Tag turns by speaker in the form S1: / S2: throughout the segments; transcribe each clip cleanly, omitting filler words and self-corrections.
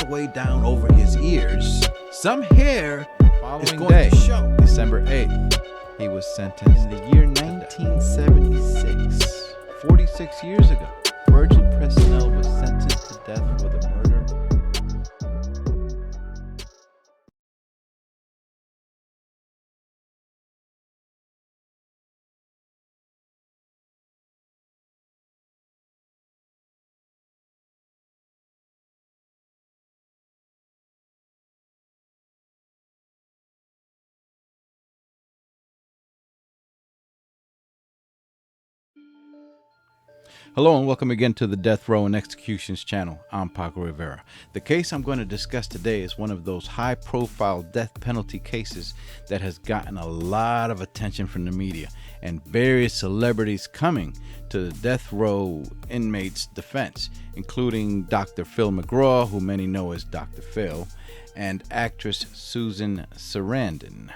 S1: the way down over his ears, some hair is
S2: Following
S1: going
S2: day,
S1: to show.
S2: December 8th, he was sentenced.
S1: In the year 1976, 46 years ago, Virgil Presnell was sentenced to death for the murder. Hello and welcome again to the Death Row and Executions channel. I'm Paco Rivera. The case I'm going to discuss today is one of those high-profile death penalty cases that has gotten a lot of attention from the media and various celebrities coming to the death row inmates' defense, including Dr. Phil McGraw, who many know as Dr. Phil, and actress Susan Sarandon.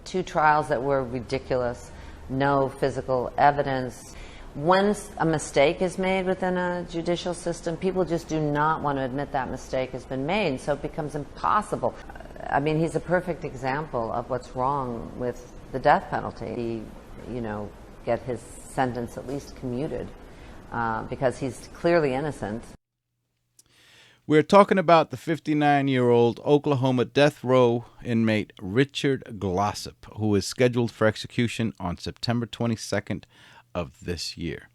S3: Two trials that were ridiculous, no physical evidence. When a mistake is made within a judicial system, people just do not want to admit that mistake has been made, so it becomes impossible. I mean, he's a perfect example of what's wrong with the death penalty. He, get his sentence at least commuted because he's clearly innocent.
S1: We're talking about the 59-year-old Oklahoma death row inmate Richard Glossip, who is scheduled for execution on September 22nd of this year.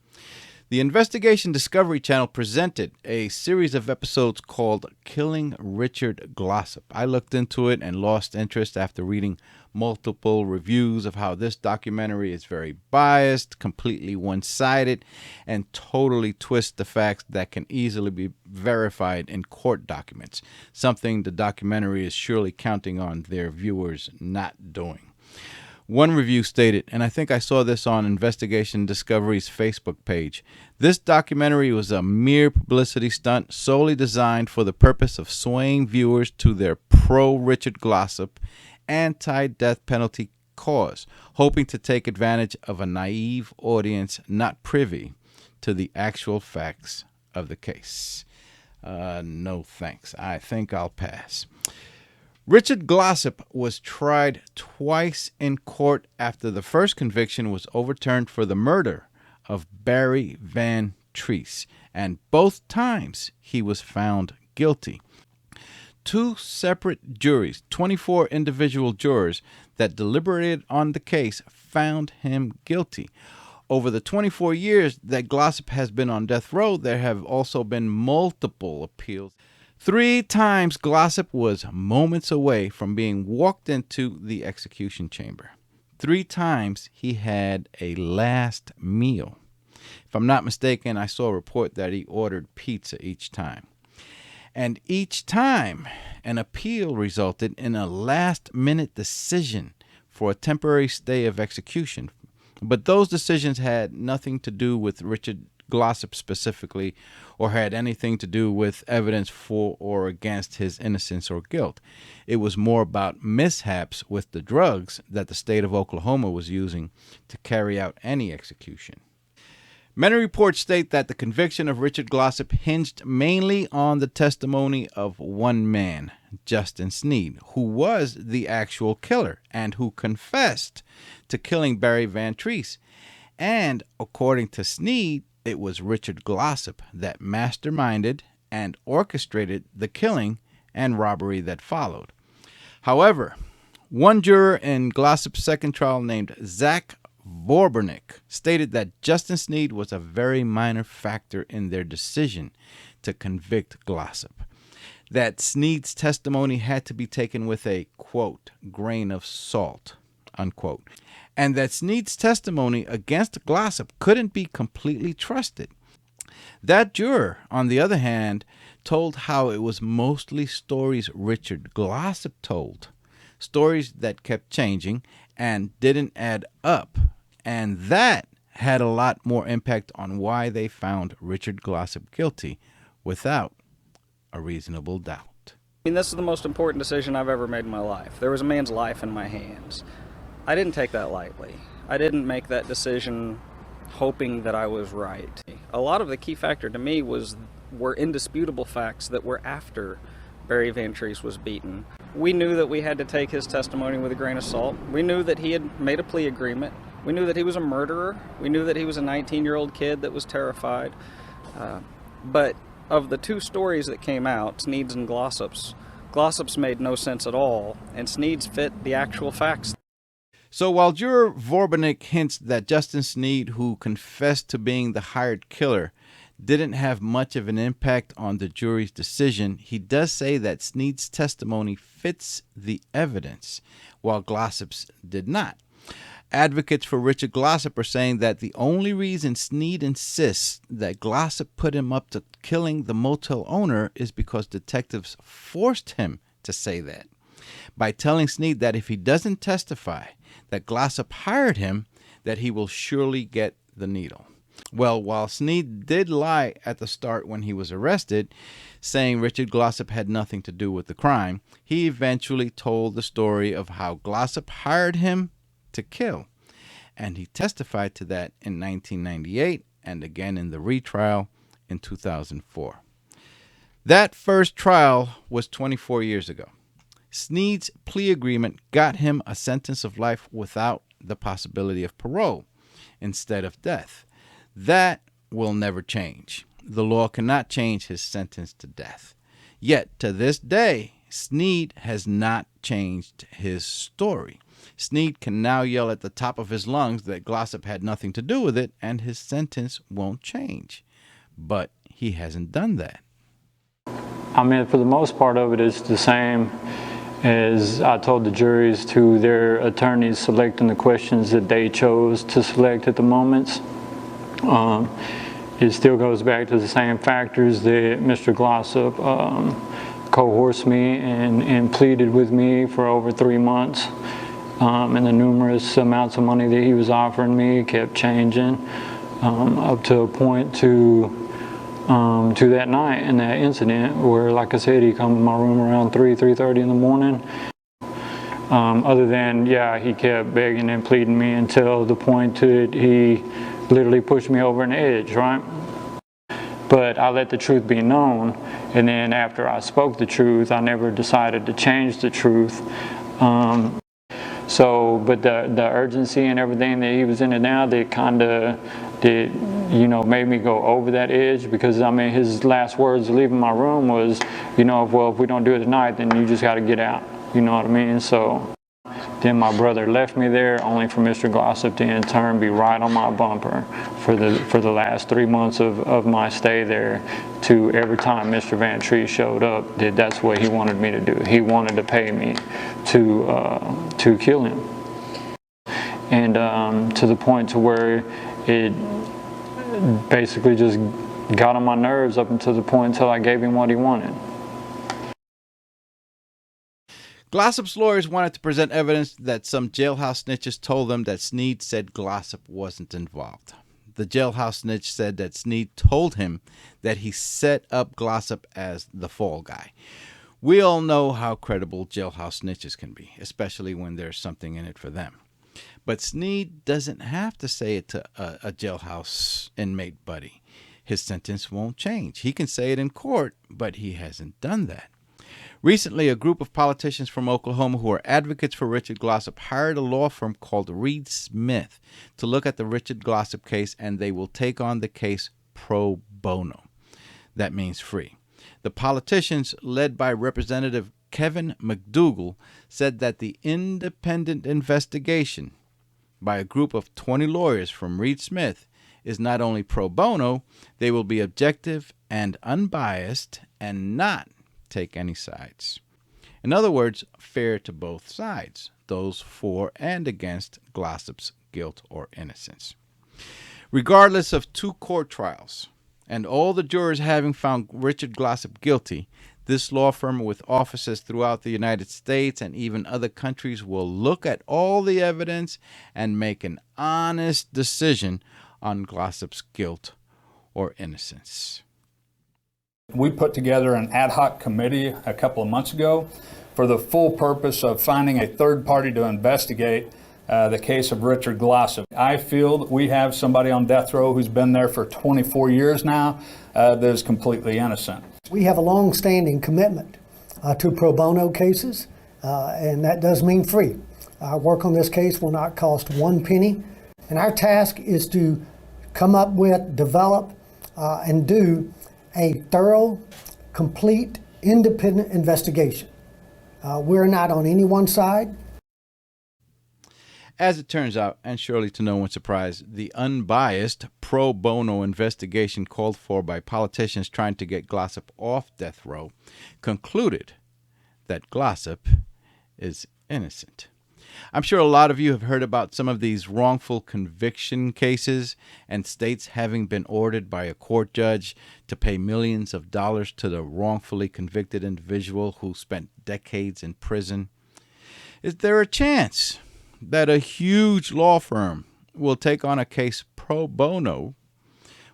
S1: The Investigation Discovery Channel presented a series of episodes called Killing Richard Glossip. I looked into it and lost interest after reading multiple reviews of how this documentary is very biased, completely one-sided, and totally twists the facts that can easily be verified in court documents, something the documentary is surely counting on their viewers not doing. One review stated, and I think I saw this on Investigation Discovery's Facebook page, this documentary was a mere publicity stunt solely designed for the purpose of swaying viewers to their pro-Richard Glossip, anti-death penalty cause, hoping to take advantage of a naive audience not privy to the actual facts of the case. No thanks. I think I'll pass. Richard Glossip was tried twice in court after the first conviction was overturned for the murder of Barry Van Treese, and both times he was found guilty. Two separate juries, 24 individual jurors that deliberated on the case, found him guilty. Over the 24 years that Glossip has been on death row, there have also been multiple appeals. 3 times Glossip was moments away from being walked into the execution chamber. 3 times he had a last meal. If I'm not mistaken, I saw a report that he ordered pizza each time. And each time, an appeal resulted in a last-minute decision for a temporary stay of execution. But those decisions had nothing to do with Richard Glossip specifically, or had anything to do with evidence for or against his innocence or guilt. It was more about mishaps with the drugs that the state of Oklahoma was using to carry out any execution. Many reports state that the conviction of Richard Glossip hinged mainly on the testimony of one man, Justin Sneed, who was the actual killer and who confessed to killing Barry Van Treese. And according to Sneed, it was Richard Glossip that masterminded and orchestrated the killing and robbery that followed. However, one juror in Glossip's second trial named Zach Vorbernick stated that Justin Sneed was a very minor factor in their decision to convict Glossip, that Sneed's testimony had to be taken with a, quote, grain of salt, unquote, and that Sneed's testimony against Glossip couldn't be completely trusted. That juror, on the other hand, told how it was mostly stories Richard Glossip told, stories that kept changing and didn't add up, and that had a lot more impact on why they found Richard Glossip guilty without a reasonable doubt.
S4: I mean, this is the most important decision I've ever made in my life. There was a man's life in my hands. I didn't take that lightly. I didn't make that decision hoping that I was right. A lot of the key factor to me was were indisputable facts that were after Barry Van Treese was beaten. We knew that we had to take his testimony with a grain of salt. We knew that he had made a plea agreement. We knew that he was a murderer. We knew that he was a 19-year-old kid that was terrified. But of the two stories that came out, Sneed's and Glossip's, Glossip's made no sense at all, and Sneed's fit the actual facts.
S1: So while juror Vorbenik hints that Justin Sneed, who confessed to being the hired killer, didn't have much of an impact on the jury's decision, he does say that Sneed's testimony fits the evidence, while Glossip's did not. Advocates for Richard Glossip are saying that the only reason Sneed insists that Glossip put him up to killing the motel owner is because detectives forced him to say that, by telling Sneed that if he doesn't testify that Glossip hired him, that he will surely get the needle. Well, while Sneed did lie at the start when he was arrested, saying Richard Glossip had nothing to do with the crime, he eventually told the story of how Glossip hired him to kill. And he testified to that in 1998 and again in the retrial in 2004. That first trial was 24 years ago. Sneed's plea agreement got him a sentence of life without the possibility of parole instead of death. That will never change. The law cannot change his sentence to death. Yet, to this day, Sneed has not changed his story. Sneed can now yell at the top of his lungs that Glossip had nothing to do with it, and his sentence won't change. But he hasn't done that.
S5: I mean, for the most part of it, it's the same as I told the juries to their attorneys selecting the questions that they chose to select at the moments. It still goes back to the same factors that Mr. Glossip coerced me and pleaded with me for over 3 months. And the numerous amounts of money that he was offering me kept changing up to a point to that night and that incident where, like I said, he come to my room around 3:30 in the morning. Other than, yeah, he kept begging and pleading me until the point that he literally pushed me over an edge, right? But I let the truth be known, and then after I spoke the truth, I never decided to change the truth. But the urgency and everything that he was in it now, that kind of made me go over that edge, because I mean, his last words leaving my room was, well, if we don't do it tonight, then you just got to get out. You know what I mean? So then my brother left me there, only for Mr. Glossip to in turn be right on my bumper for the last 3 months of my stay there, to every time Mr. Van Treese showed up, that's what he wanted me to do. He wanted to pay me to kill him. And to the point to where it basically just got on my nerves up until the point until I gave him what he wanted.
S1: Glossip's lawyers wanted to present evidence that some jailhouse snitches told them that Sneed said Glossip wasn't involved. The jailhouse snitch said that Sneed told him that he set up Glossip as the fall guy. We all know how credible jailhouse snitches can be, especially when there's something in it for them. But Sneed doesn't have to say it to a jailhouse inmate buddy. His sentence won't change. He can say it in court, but he hasn't done that. Recently, a group of politicians from Oklahoma who are advocates for Richard Glossip hired a law firm called Reed Smith to look at the Richard Glossip case, and they will take on the case pro bono. That means free. The politicians, led by Representative Kevin McDougal, said that the independent investigation by a group of 20 lawyers from Reed Smith is not only pro bono, they will be objective and unbiased and not take any sides. In other words, fair to both sides, those for and against Glossip's guilt or innocence. Regardless of 2 court trials and all the jurors having found Richard Glossip guilty, this law firm with offices throughout the United States and even other countries will look at all the evidence and make an honest decision on Glossip's guilt or innocence.
S6: We put together an ad hoc committee a couple of months ago for the full purpose of finding a third party to investigate the case of Richard Glossip. I feel that we have somebody on death row who's been there for 24 years now that is completely innocent.
S7: We have a long-standing commitment to pro bono cases, and that does mean free. Our work on this case will not cost one penny, and our task is to come up with, develop, and do a thorough, complete, independent investigation. We're not on any one side.
S1: As it turns out, and surely to no one's surprise, the unbiased pro bono investigation called for by politicians trying to get Glossip off death row concluded that Glossip is innocent. I'm sure a lot of you have heard about some of these wrongful conviction cases and states having been ordered by a court judge to pay millions of dollars to the wrongfully convicted individual who spent decades in prison. Is there a chance that a huge law firm will take on a case pro bono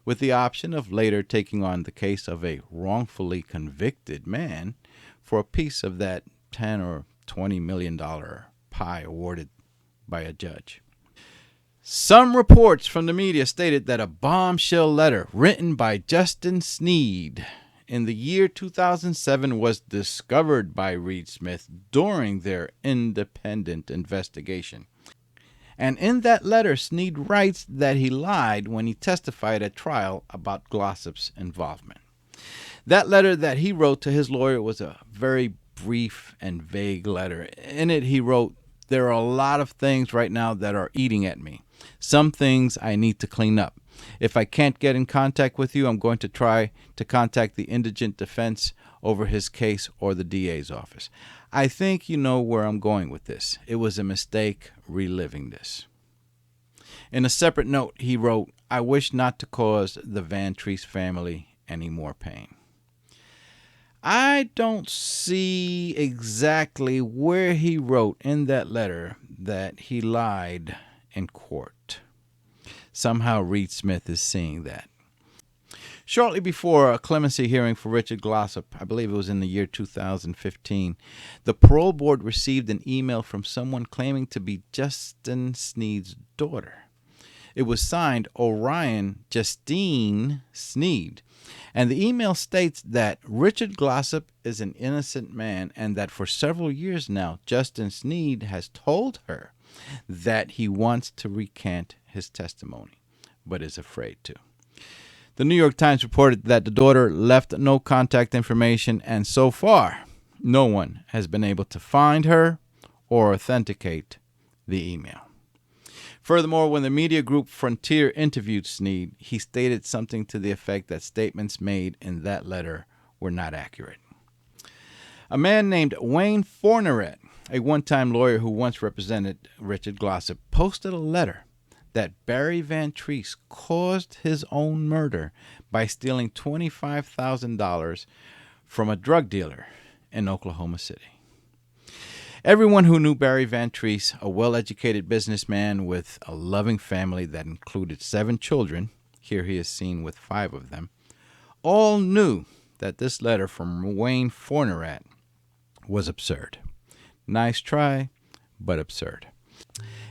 S1: with the option of later taking on the case of a wrongfully convicted man for a piece of that $10 or $20 million pie awarded by a judge? Some reports from the media stated that a bombshell letter written by Justin Sneed in the year 2007 was discovered by Reed Smith during their independent investigation. And in that letter, Sneed writes that he lied when he testified at trial about Glossip's involvement. That letter that he wrote to his lawyer was a very brief and vague letter. In it, he wrote, "There are a lot of things right now that are eating at me. Some things I need to clean up. If I can't get in contact with you, I'm going to try to contact the indigent defense over his case or the DA's office. I think you know where I'm going with this. It was a mistake reliving this." In a separate note, he wrote, "I wish not to cause the Van Treese family any more pain." I don't see exactly where he wrote in that letter that he lied in court. Somehow Reed Smith is seeing that. Shortly before a clemency hearing for Richard Glossip, I believe it was in the year 2015, the parole board received an email from someone claiming to be Justin Sneed's daughter. It was signed Orion Justine Sneed, and the email states that Richard Glossip is an innocent man and that for several years now, Justin Sneed has told her that he wants to recant his testimony, but is afraid to. The New York Times reported that the daughter left no contact information, and so far, no one has been able to find her or authenticate the email. Furthermore, when the media group Frontier interviewed Sneed, he stated something to the effect that statements made in that letter were not accurate. A man named Wayne Fourneret, a one-time lawyer who once represented Richard Glossip, posted a letter that Barry Van Treese caused his own murder by stealing $25,000 from a drug dealer in Oklahoma City. Everyone who knew Barry Van Treese, a well-educated businessman with a loving family that included 7 children, here he is seen with 5 of them, all knew that this letter from Wayne Fourneret was absurd. Nice try, but absurd.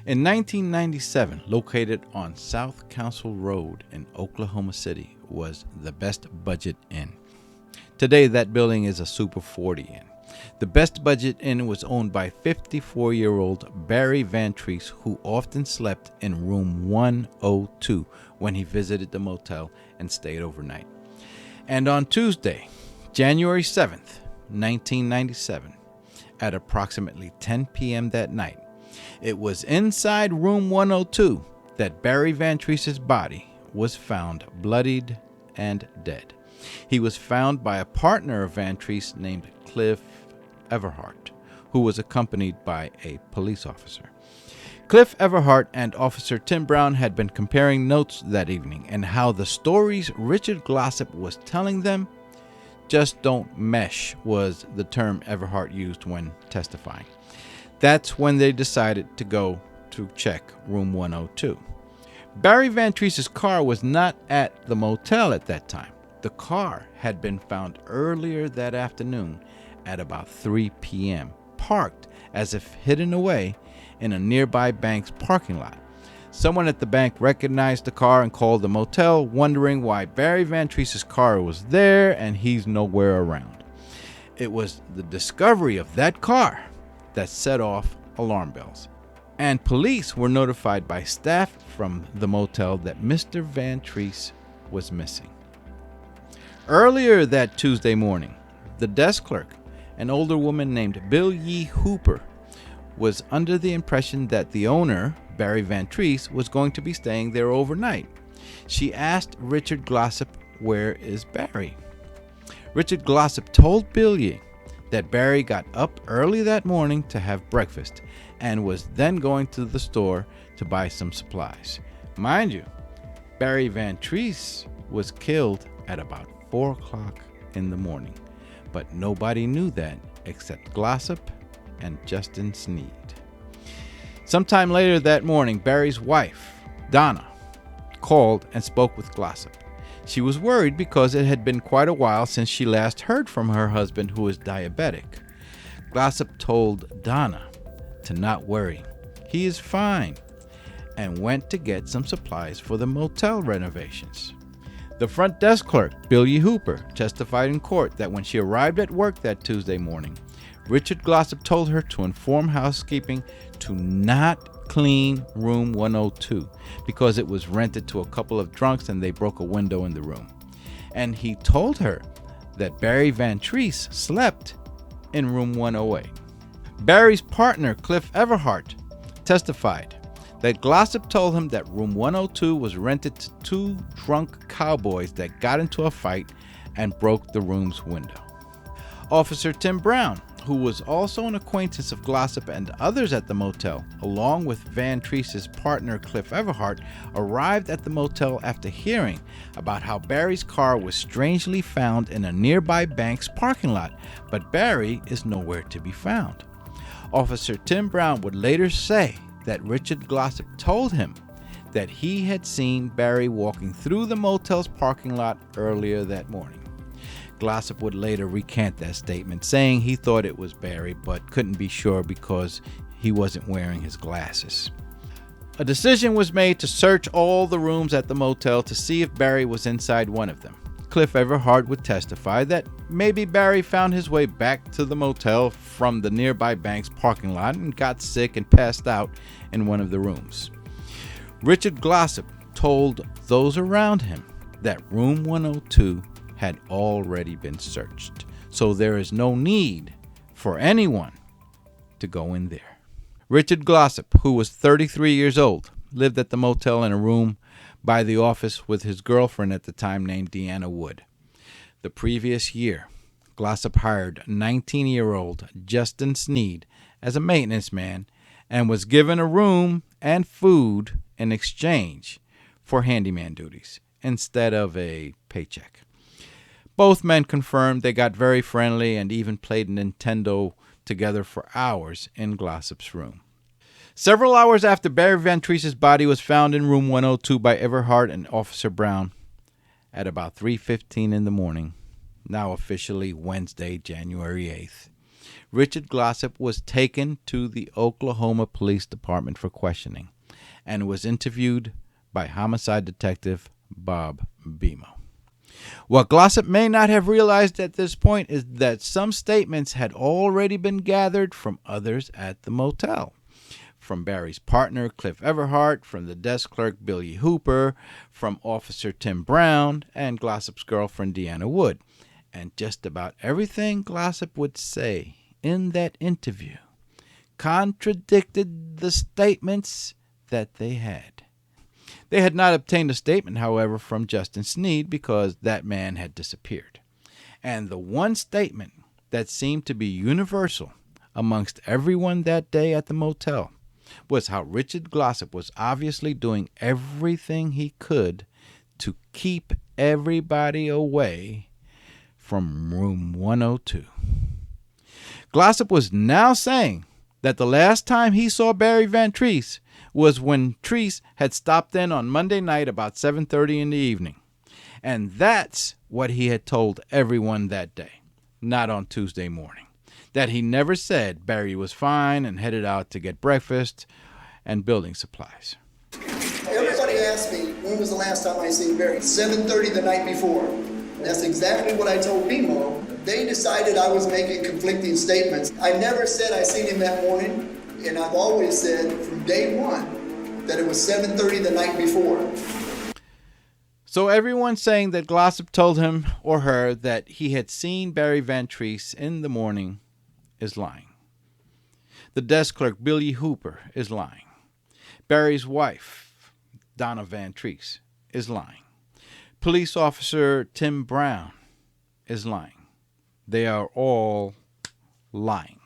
S1: In 1997, located on South Council Road in Oklahoma City, was the Best Budget Inn. Today, that building is a Super 40 Inn. The Best Budget Inn was owned by 54-year-old Barry Van Treese, who often slept in room 102 when he visited the motel and stayed overnight. And on Tuesday, January 7th, 1997, at approximately 10 p.m. that night, it was inside room 102 that Barry Van Treese's body was found bloodied and dead. He was found by a partner of Van Treese named Cliff Everhart, who was accompanied by a police officer. Cliff Everhart and Officer Tim Brown had been comparing notes that evening, and how the stories Richard Glossip was telling them just don't mesh was the term Everhart used when testifying. That's when they decided to go to check room 102. Barry Van Treese's car was not at the motel at that time. The car had been found earlier that afternoon at about 3 p.m., parked as if hidden away in a nearby bank's parking lot. Someone at the bank recognized the car and called the motel, wondering why Barry Van Treese's car was there and he's nowhere around. It was the discovery of that car that set off alarm bells, and police were notified by staff from the motel that Mr. Van Treese was missing. Earlier that Tuesday morning, the desk clerk, an older woman named Billie Hooper, was under the impression that the owner, Barry Van Treese, was going to be staying there overnight. She asked Richard Glossip, "Where is Barry?" Richard Glossip told Billie that Barry got up early that morning to have breakfast and was then going to the store to buy some supplies. Mind you, Barry Van Treese was killed at about 4 o'clock in the morning, but nobody knew that except Glossip and Justin Sneed. Sometime later that morning, Barry's wife, Donna, called and spoke with Glossip. She was worried because it had been quite a while since she last heard from her husband, who is diabetic. Glossip told Donna to not worry. He is fine, and went to get some supplies for the motel renovations. The front desk clerk, Billie Hooper, testified in court that when she arrived at work that Tuesday morning, Richard Glossip told her to inform housekeeping to not clean room 102 because it was rented to a couple of drunks and they broke a window in the room. And he told her that Barry Van Treese slept in room 108. Barry's partner, Cliff Everhart, testified that Glossip told him that room 102 was rented to 2 drunk cowboys that got into a fight and broke the room's window. Officer Tim Brown, who was also an acquaintance of Glossip and others at the motel, along with Van Treese's partner Cliff Everhart, arrived at the motel after hearing about how Barry's car was strangely found in a nearby bank's parking lot, but Barry is nowhere to be found. Officer Tim Brown would later say that Richard Glossip told him that he had seen Barry walking through the motel's parking lot earlier that morning. Glossip would later recant that statement, saying he thought it was Barry but couldn't be sure because he wasn't wearing his glasses. A decision was made to search all the rooms at the motel to see if Barry was inside one of them. Cliff Everhart would testify that maybe Barry found his way back to the motel from the nearby bank's parking lot and got sick and passed out in one of the rooms. Richard Glossip told those around him that room 102 had already been searched, so there is no need for anyone to go in there. Richard Glossip, who was 33 years old, lived at the motel in a room by the office with his girlfriend at the time named Deanna Wood. The previous year, Glossip hired 19-year-old Justin Sneed as a maintenance man and was given a room and food in exchange for handyman duties instead of a paycheck. Both men confirmed they got very friendly and even played Nintendo together for hours in Glossip's room. Several hours after Barry Van Treese's body was found in room 102 by Everhart and Officer Brown at about 3:15 in the morning, now officially Wednesday, January 8th, Richard Glossip was taken to the Oklahoma Police Department for questioning and was interviewed by homicide detective Bob Bemo. What Glossip may not have realized at this point is that some statements had already been gathered from others at the motel. From Barry's partner, Cliff Everhart, from the desk clerk, Billie Hooper, from Officer Tim Brown, and Glossip's girlfriend, Deanna Wood. And just about everything Glossip would say in that interview contradicted the statements that they had. They had not obtained a statement, however, from Justin Sneed because that man had disappeared. And the one statement that seemed to be universal amongst everyone that day at the motel was how Richard Glossip was obviously doing everything he could to keep everybody away from room 102. Glossip was now saying that the last time he saw Barry Van Treese was when Treese had stopped in on Monday night about 7:30 in the evening. And that's what he had told everyone that day, not on Tuesday morning. that he never said Barry was fine and headed out to get breakfast and building supplies.
S8: Everybody asked me, when was the last time I seen Barry? 7:30 the night before. And that's exactly what I told BMO. They decided I was making conflicting statements. I never said I seen him that morning, and I've always said from day one that it was 7:30 the night before.
S1: So everyone saying that Glossip told him or her that he had seen Barry Van Treese in the morning is lying. The desk clerk, Billy Hooper, is lying. Barry's wife, Donna Van Treese, is lying. Police officer Tim Brown is lying. They are all lying.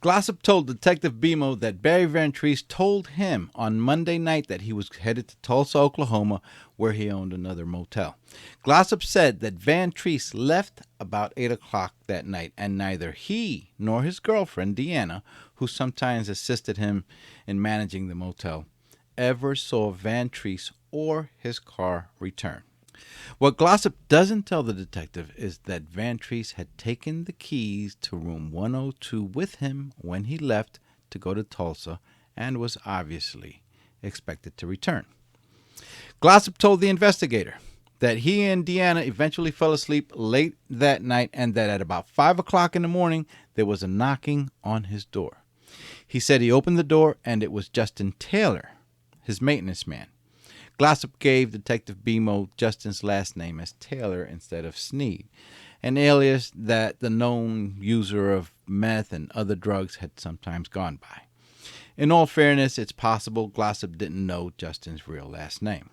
S1: Glossip told Detective BMO that Barry Van Treese told him on Monday night that he was headed to Tulsa, Oklahoma, where he owned another motel. Glossip said that Van Treese left about 8 o'clock that night, and neither he nor his girlfriend, Deanna, who sometimes assisted him in managing the motel, ever saw Van Treese or his car return. What Glossip doesn't tell the detective is that Van Treese had taken the keys to room 102 with him when he left to go to Tulsa and was obviously expected to return. Glossip told the investigator that he and Deanna eventually fell asleep late that night and that at about 5 o'clock in the morning there was a knocking on his door. He said he opened the door and it was Justin Taylor, his maintenance man. Glossip gave Detective BMO Justin's last name as Taylor instead of Sneed, an alias that the known user of meth and other drugs had sometimes gone by. In all fairness, it's possible Glossip didn't know Justin's real last name.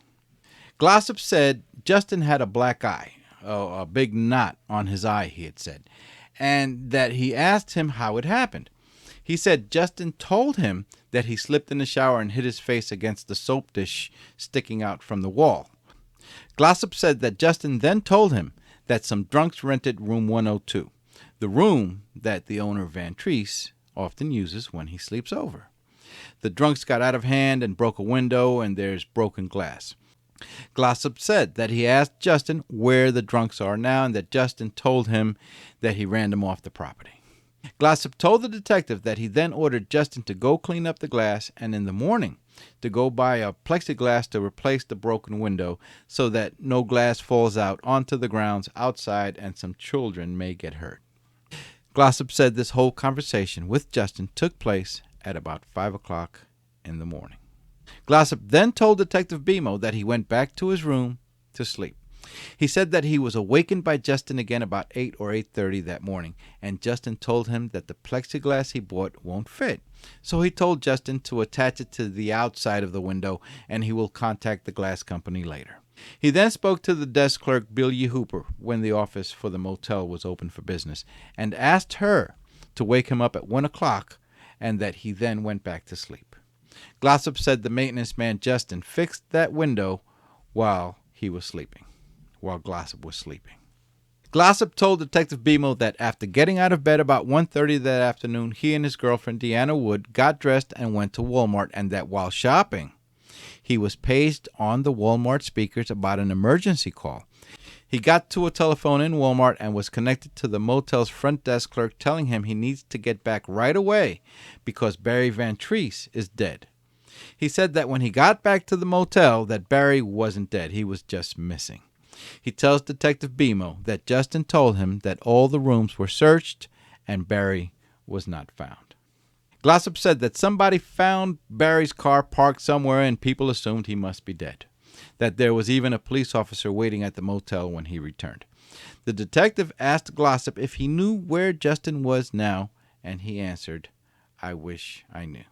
S1: Glossip said Justin had a black eye, a big knot on his eye, he had said, and that he asked him how it happened. He said Justin told him that he slipped in the shower and hit his face against the soap dish sticking out from the wall. Glossip said that Justin then told him that some drunks rented room 102, the room that the owner, Van Treese, often uses when he sleeps over. The drunks got out of hand and broke a window, and there's broken glass. Glossip said that he asked Justin where the drunks are now and that Justin told him that he ran them off the property. Glossip told the detective that he then ordered Justin to go clean up the glass and in the morning to go buy a plexiglass to replace the broken window so that no glass falls out onto the grounds outside and some children may get hurt. Glossip said this whole conversation with Justin took place at about 5 o'clock in the morning. Glossip then told Detective BMO that he went back to his room to sleep. He said that he was awakened by Justin again about 8 or 8:30 that morning, and Justin told him that the plexiglass he bought won't fit. So he told Justin to attach it to the outside of the window, and he will contact the glass company later. He then spoke to the desk clerk, Billy Hooper, when the office for the motel was open for business, and asked her to wake him up at 1 o'clock, and that he then went back to sleep. Glossip said the maintenance man, Justin, fixed that window while Glossip was sleeping. Glossip told Detective BMO that after getting out of bed about 1:30 that afternoon, he and his girlfriend, Deanna Wood, got dressed and went to Walmart, and that while shopping, he was paged on the Walmart speakers about an emergency call. He got to a telephone in Walmart and was connected to the motel's front desk clerk telling him he needs to get back right away because Barry Van Treese is dead. He said that when he got back to the motel that Barry wasn't dead, he was just missing. He tells Detective BMO that Justin told him that all the rooms were searched and Barry was not found. Glossip said that somebody found Barry's car parked somewhere and people assumed he must be dead. That there was even a police officer waiting at the motel when he returned. The detective asked Glossip if he knew where Justin was now, and he answered, "I wish I knew."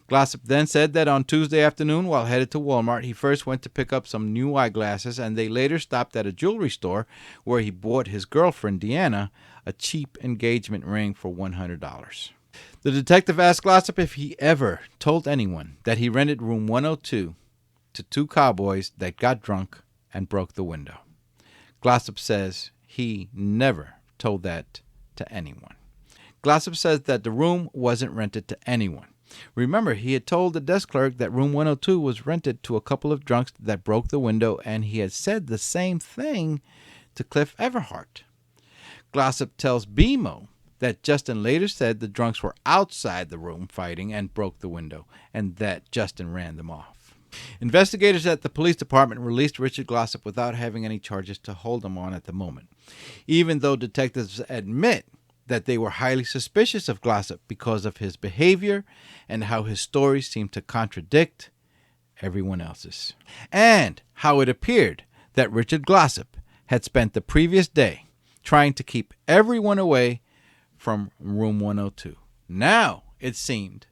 S1: Glossip then said that on Tuesday afternoon, while headed to Walmart, he first went to pick up some new eyeglasses, and they later stopped at a jewelry store where he bought his girlfriend, Deanna, a cheap engagement ring for $100. The detective asked Glossip if he ever told anyone that he rented room 102 to two cowboys that got drunk and broke the window. Glossip says he never told that to anyone. Glossip says that the room wasn't rented to anyone. Remember, he had told the desk clerk that room 102 was rented to a couple of drunks that broke the window, and he had said the same thing to Cliff Everhart. Glossip tells BMO that Justin later said the drunks were outside the room fighting and broke the window, and that Justin ran them off. Investigators at the police department released Richard Glossip without having any charges to hold him on at the moment, even though detectives admit that they were highly suspicious of Glossip because of his behavior and how his stories seemed to contradict everyone else's, and how it appeared that Richard Glossip had spent the previous day trying to keep everyone away from room 102. Now, it seemed,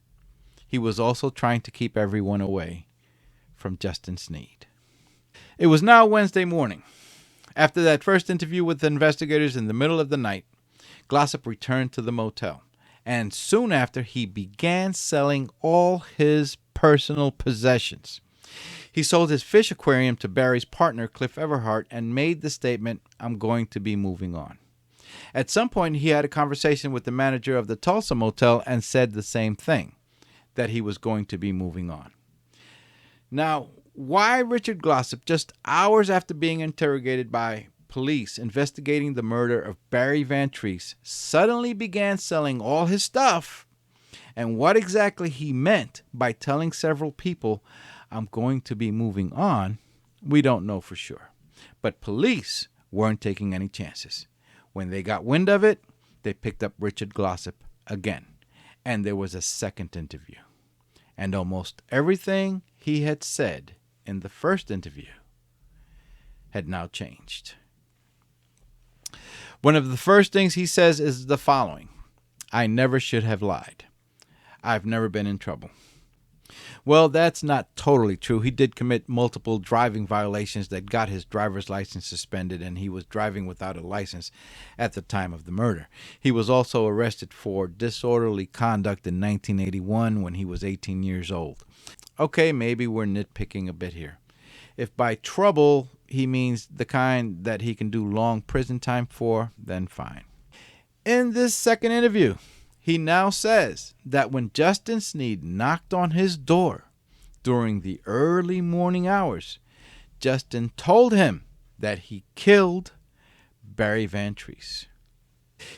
S1: he was also trying to keep everyone away from Justin Sneed. It was now Wednesday morning. After that first interview with the investigators in the middle of the night, Glossip returned to the motel, and soon after he began selling all his personal possessions. He sold his fish aquarium to Barry's partner, Cliff Everhart, and made the statement, "I'm going to be moving on." At some point, he had a conversation with the manager of the Tulsa motel and said the same thing, that he was going to be moving on. Now, why Richard Glossip, just hours after being interrogated by police investigating the murder of Barry Van Treese, suddenly began selling all his stuff, and what exactly he meant by telling several people, "I'm going to be moving on," we don't know for sure. But police weren't taking any chances. When they got wind of it, they picked up Richard Glossip again, and there was a second interview. And almost everything he had said in the first interview had now changed. One of the first things he says is the following: "I never should have lied. I've never been in trouble." Well, that's not totally true. He did commit multiple driving violations that got his driver's license suspended, and he was driving without a license at the time of the murder. He was also arrested for disorderly conduct in 1981 when he was 18 years old. Okay, maybe we're nitpicking a bit here. If by trouble he means the kind that he can do long prison time for, then fine. In this second interview, he now says that when Justin Sneed knocked on his door during the early morning hours, Justin told him that he killed Barry Van Treese.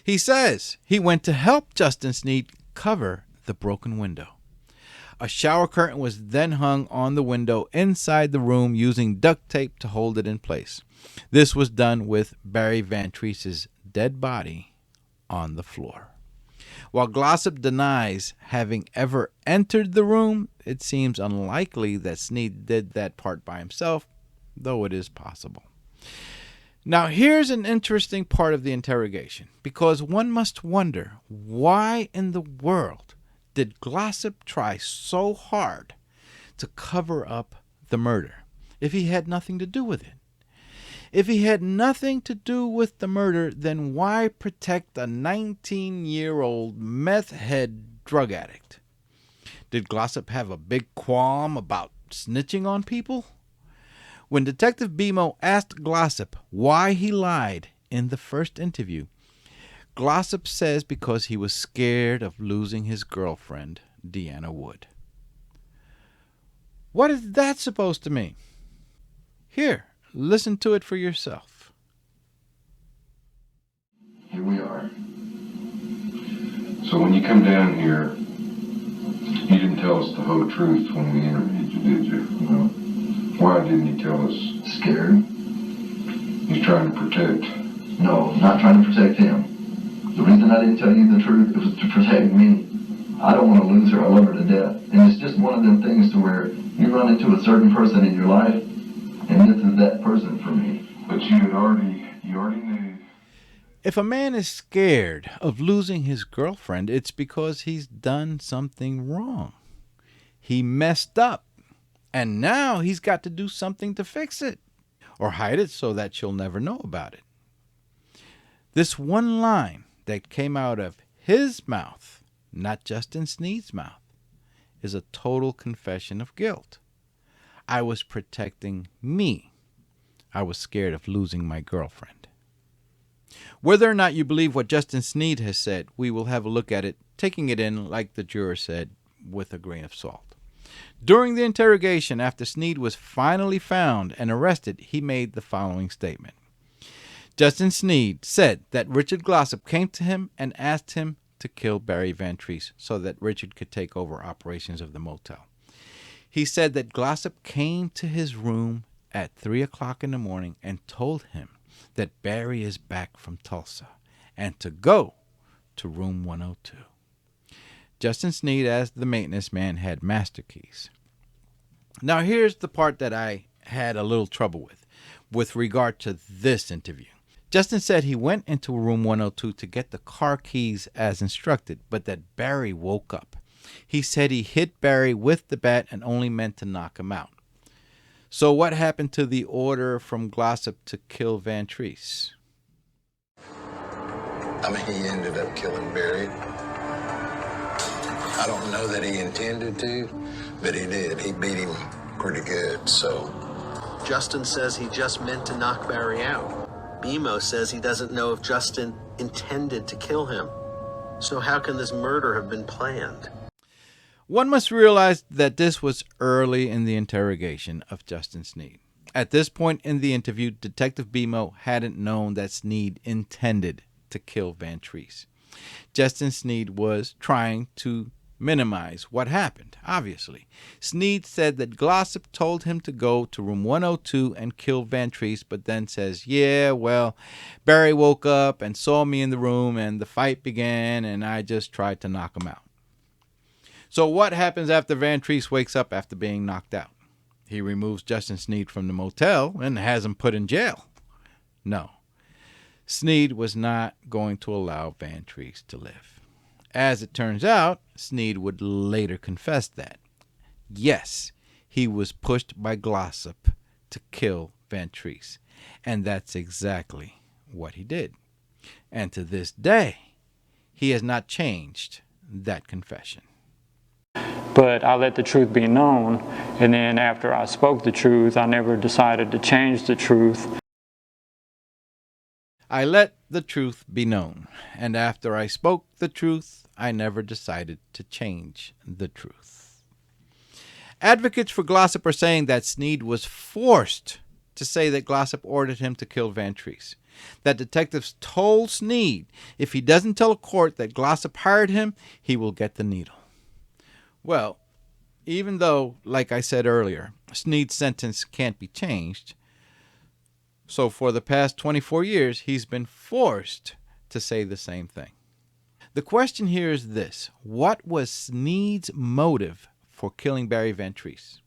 S1: He says he went to help Justin Sneed cover the broken window. A shower curtain was then hung on the window inside the room using duct tape to hold it in place. This was done with Barry Van Treese's dead body on the floor. While Glossip denies having ever entered the room, it seems unlikely that Sneed did that part by himself, though it is possible. Now, here's an interesting part of the interrogation, because one must wonder, why in the world did Glossip try so hard to cover up the murder if he had nothing to do with it? If he had nothing to do with the murder, then why protect a 19-year-old meth head drug addict? Did Glossip have a big qualm about snitching on people? When Detective Bimo asked Glossip why he lied in the first interview, Glossip says because he was scared of losing his girlfriend, Deanna Wood. What is that supposed to mean? Here, listen to it for yourself.
S9: Here we are. So when you come down here, you didn't tell us the whole truth when we interviewed you, did you? No. Why didn't you tell us? Scared. He's trying to protect.
S10: No, not trying to protect him. The reason I didn't tell you the truth, it was to protect me. I don't want to lose her. I love her to death. And it's just one of them things to where you run into a certain person in your life, and this is that person for me.
S9: But you already knew.
S1: If a man is scared of losing his girlfriend, it's because he's done something wrong. He messed up, and now he's got to do something to fix it, or hide it so that she'll never know about it. This one line that came out of his mouth, not Justin Sneed's mouth, is a total confession of guilt. I was protecting me. I was scared of losing my girlfriend. Whether or not you believe what Justin Sneed has said, we will have a look at it, taking it in, like the juror said, with a grain of salt. During the interrogation, after Sneed was finally found and arrested, he made the following statement. Justin Sneed said that Richard Glossip came to him and asked him to kill Barry Van Treese so that Richard could take over operations of the motel. He said that Glossip came to his room at 3 o'clock in the morning and told him that Barry is back from Tulsa and to go to room 102. Justin Sneed, as the maintenance man, had master keys. Now here's the part that I had a little trouble with regard to this interview. Justin said he went into room 102 to get the car keys as instructed, but that Barry woke up. He said he hit Barry with the bat and only meant to knock him out. So what happened to the order from Glossip to kill Van Treese?
S11: I mean, he ended up killing Barry. I don't know that he intended to, but he did. He beat him pretty good, so.
S12: Justin says he just meant to knock Barry out. BMO says he doesn't know if Justin intended to kill him. So how can this murder have been planned?
S1: One must realize that this was early in the interrogation of Justin Sneed. At this point in the interview, Detective BMO hadn't known that Sneed intended to kill Van Treese. Justin Sneed was trying to minimize what happened, obviously. Sneed said that Glossip told him to go to room 102 and kill Van Treese, but then says, yeah, well, Barry woke up and saw me in the room and the fight began and I just tried to knock him out. So what happens after Van Treese wakes up after being knocked out? He removes Justin Sneed from the motel and has him put in jail. No. Sneed was not going to allow Van Treese to live. As it turns out, Sneed would later confess that. Yes, he was pushed by Glossip to kill Van Treese. And that's exactly what he did. And to this day, he has not changed that confession.
S5: But I let the truth be known, and then after I spoke the truth, I never decided to change the truth.
S1: I let the truth be known, and after I spoke the truth, I never decided to change the truth. Advocates for Glossip are saying that Sneed was forced to say that Glossip ordered him to kill Van Treese. That detectives told Sneed if he doesn't tell a court that Glossip hired him, he will get the needle. Well, even though, like I said earlier, Sneed's sentence can't be changed, so for the past 24 years, he's been forced to say the same thing. The question here is this: what was Sneed's motive for killing Barry Van Treese?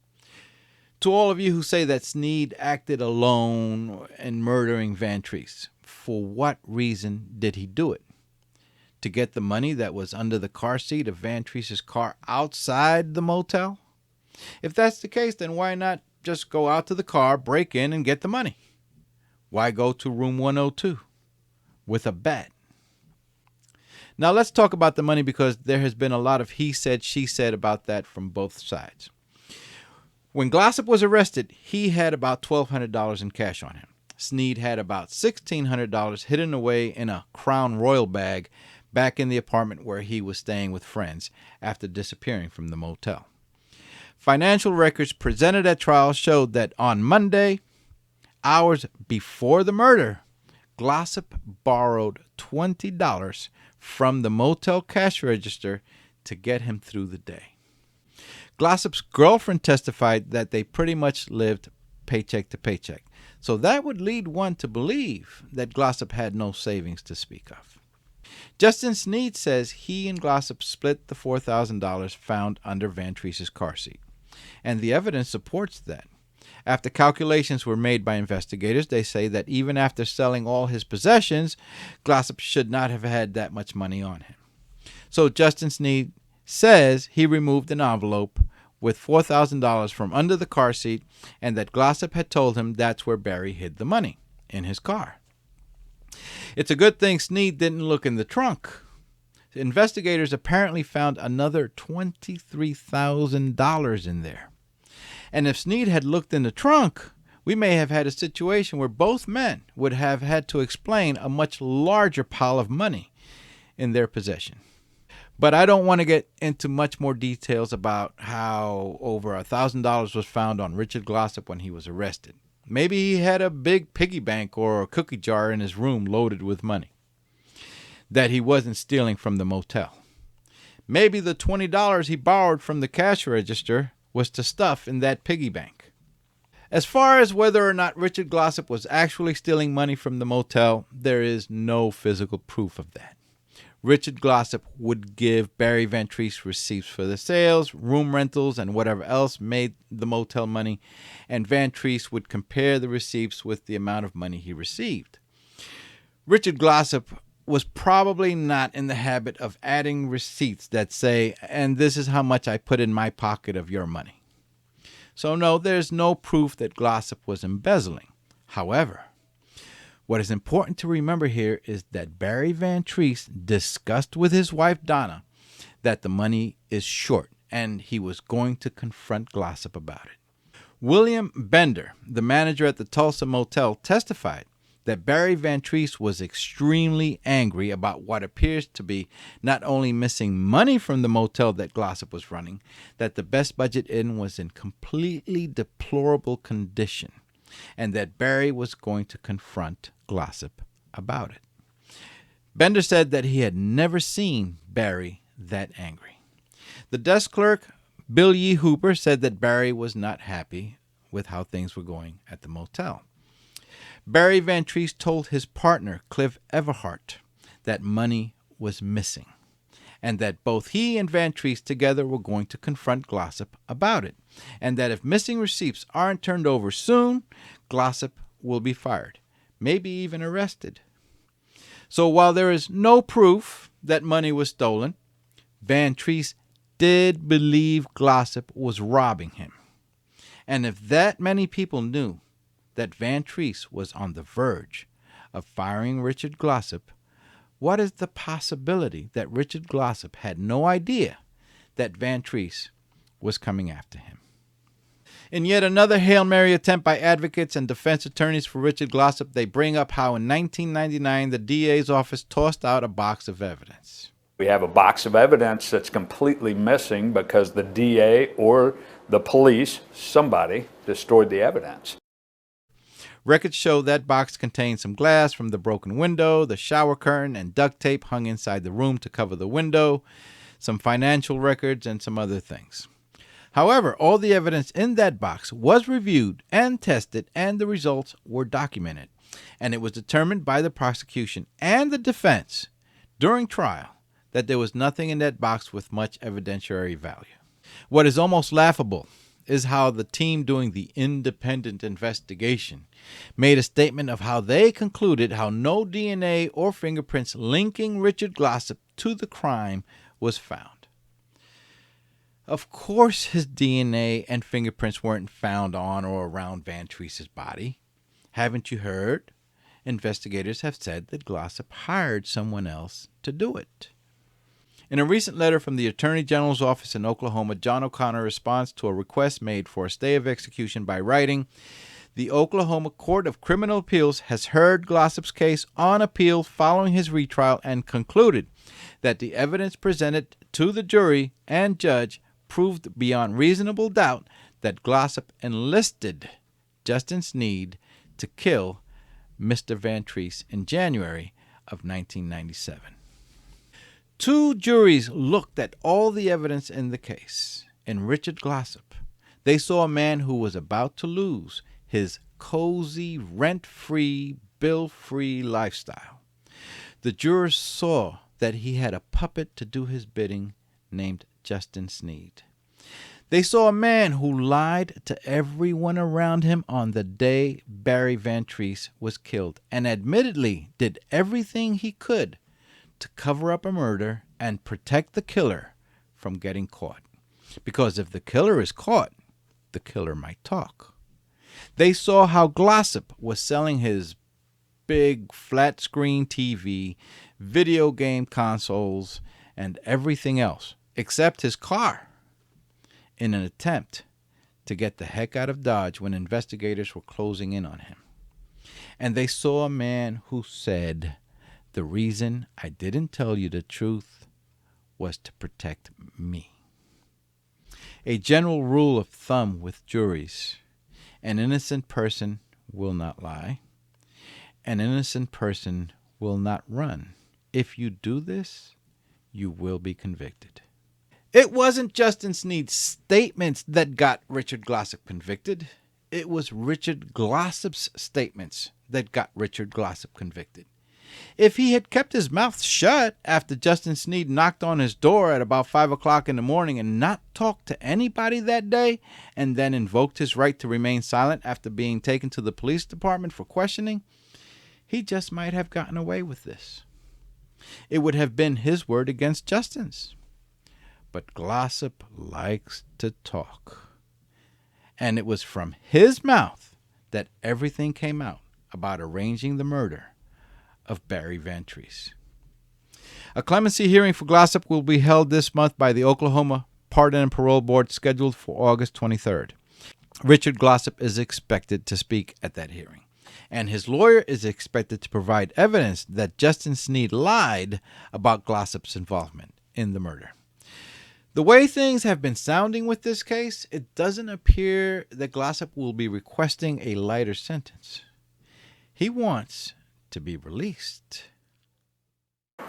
S1: To all of you who say that Sneed acted alone in murdering Van Treese, for what reason did he do it? To get the money that was under the car seat of Van Treese's car outside the motel? If that's the case, then why not just go out to the car, break in, and get the money? Why go to room 102 with a bat? Now let's talk about the money, because there has been a lot of he said, she said about that from both sides. When Glossip was arrested, he had about $1,200 in cash on him. Sneed had about $1,600 hidden away in a Crown Royal bag back in the apartment where he was staying with friends after disappearing from the motel. Financial records presented at trial showed that on Monday, hours before the murder, Glossip borrowed $20 from the motel cash register to get him through the day. Glossip's girlfriend testified that they pretty much lived paycheck to paycheck, so that would lead one to believe that Glossip had no savings to speak of. Justin Sneed says he and Glossip split the $4,000 found under Van Treese's car seat, and the evidence supports that. After calculations were made by investigators, they say that even after selling all his possessions, Glossip should not have had that much money on him. So Justin Sneed says he removed an envelope with $4,000 from under the car seat, and that Glossip had told him that's where Barry hid the money, in his car. It's a good thing Sneed didn't look in the trunk. Investigators apparently found another $23,000 in there. And if Sneed had looked in the trunk, we may have had a situation where both men would have had to explain a much larger pile of money in their possession. But I don't want to get into much more details about how over $1,000 was found on Richard Glossip when he was arrested. Maybe he had a big piggy bank or a cookie jar in his room loaded with money that he wasn't stealing from the motel. Maybe the $20 he borrowed from the cash register was to stuff in that piggy bank. As far as whether or not Richard Glossip was actually stealing money from the motel, there is no physical proof of that. Richard Glossip would give Barry Van Treese receipts for the sales, room rentals, and whatever else made the motel money, and Van Treese would compare the receipts with the amount of money he received. Richard Glossip was probably not in the habit of adding receipts that say, and this is how much I put in my pocket of your money. So no, there's no proof that Glossip was embezzling. However, what is important to remember here is that Barry Van Treese discussed with his wife Donna that the money is short, and he was going to confront Glossip about it. William Bender, the manager at the Tulsa Motel, testified that Barry Van Treese was extremely angry about what appears to be not only missing money from the motel that Glossip was running, that the Best Budget Inn was in completely deplorable condition, and that Barry was going to confront Glossip about it. Bender said that he had never seen Barry that angry. The desk clerk, Bill Yee Hooper, said that Barry was not happy with how things were going at the motel. Barry Van Treese told his partner, Cliff Everhart, that money was missing, and that both he and Van Treese together were going to confront Glossip about it, and that if missing receipts aren't turned over soon, Glossip will be fired, maybe even arrested. So while there is no proof that money was stolen, Van Treese did believe Glossip was robbing him. And if that many people knew that Van Treese was on the verge of firing Richard Glossip, what is the possibility that Richard Glossip had no idea that Van Treese was coming after him? In yet another Hail Mary attempt by advocates and defense attorneys for Richard Glossip, they bring up how in 1999 the DA's office tossed out a box of evidence.
S6: We have a box of evidence that's completely missing because the DA or the police, somebody, destroyed the evidence.
S1: Records show that box contained some glass from the broken window, the shower curtain, and duct tape hung inside the room to cover the window, some financial records, and some other things. However, all the evidence in that box was reviewed and tested, and the results were documented. And it was determined by the prosecution and the defense during trial that there was nothing in that box with much evidentiary value. What is almost laughable is how the team doing the independent investigation made a statement of how they concluded how no DNA or fingerprints linking Richard Glossip to the crime was found. Of course his DNA and fingerprints weren't found on or around Van Treese's body. Haven't you heard? Investigators have said that Glossip hired someone else to do it. In a recent letter from the Attorney General's office in Oklahoma, John O'Connor responds to a request made for a stay of execution by writing, "The Oklahoma Court of Criminal Appeals has heard Glossip's case on appeal following his retrial and concluded that the evidence presented to the jury and judge proved beyond reasonable doubt that Glossip enlisted Justin Sneed to kill Mr. Van Treese in January of 1997. Two juries looked at all the evidence in the case. In Richard Glossip, they saw a man who was about to lose his cozy, rent-free, bill-free lifestyle. The jurors saw that he had a puppet to do his bidding named Justin Sneed. They saw a man who lied to everyone around him on the day Barry Van Treese was killed and admittedly did everything he could to cover up a murder and protect the killer from getting caught. Because if the killer is caught, the killer might talk. They saw how Glossip was selling his big flat-screen TV, video game consoles, and everything else, except his car, in an attempt to get the heck out of Dodge when investigators were closing in on him. And they saw a man who said, "The reason I didn't tell you the truth was to protect me." A general rule of thumb with juries: an innocent person will not lie. An innocent person will not run. If you do this, you will be convicted. It wasn't Justin Sneed's statements that got Richard Glossip convicted. It was Richard Glossip's statements that got Richard Glossip convicted. If he had kept his mouth shut after Justin Sneed knocked on his door at about 5 o'clock in the morning and not talked to anybody that day, and then invoked his right to remain silent after being taken to the police department for questioning, he just might have gotten away with this. It would have been his word against Justin's. But Glossip likes to talk. And it was from his mouth that everything came out about arranging the murder of Barry Van Treese. A clemency hearing for Glossip will be held this month by the Oklahoma Pardon and Parole Board, scheduled for August 23rd. Richard Glossip is expected to speak at that hearing, and his lawyer is expected to provide evidence that Justin Sneed lied about Glossip's involvement in the murder. The way things have been sounding with this case, it doesn't appear that Glossip will be requesting a lighter sentence. He wants to be released.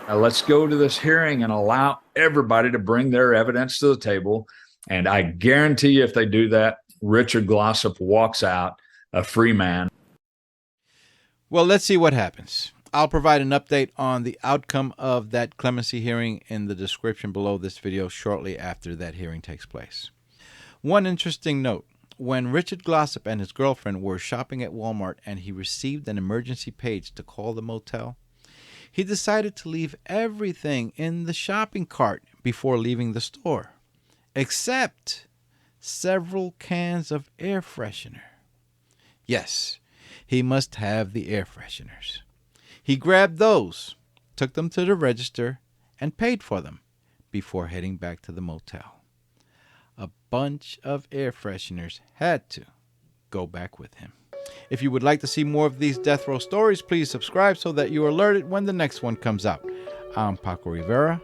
S13: Let's go to this hearing and allow everybody to bring their evidence to the table. And I guarantee you, if they do that, Richard Glossip walks out a free man.
S1: Well, let's see what happens. I'll provide an update on the outcome of that clemency hearing in the description below this video shortly after that hearing takes place. One interesting note. When Richard Glossip and his girlfriend were shopping at Walmart and he received an emergency page to call the motel, he decided to leave everything in the shopping cart before leaving the store, except several cans of air freshener. Yes, he must have the air fresheners. He grabbed those, took them to the register, and paid for them before heading back to the motel. A bunch of air fresheners had to go back with him. If you would like to see more of these death row stories, please subscribe so that you are alerted when the next one comes out. I'm Paco Rivera.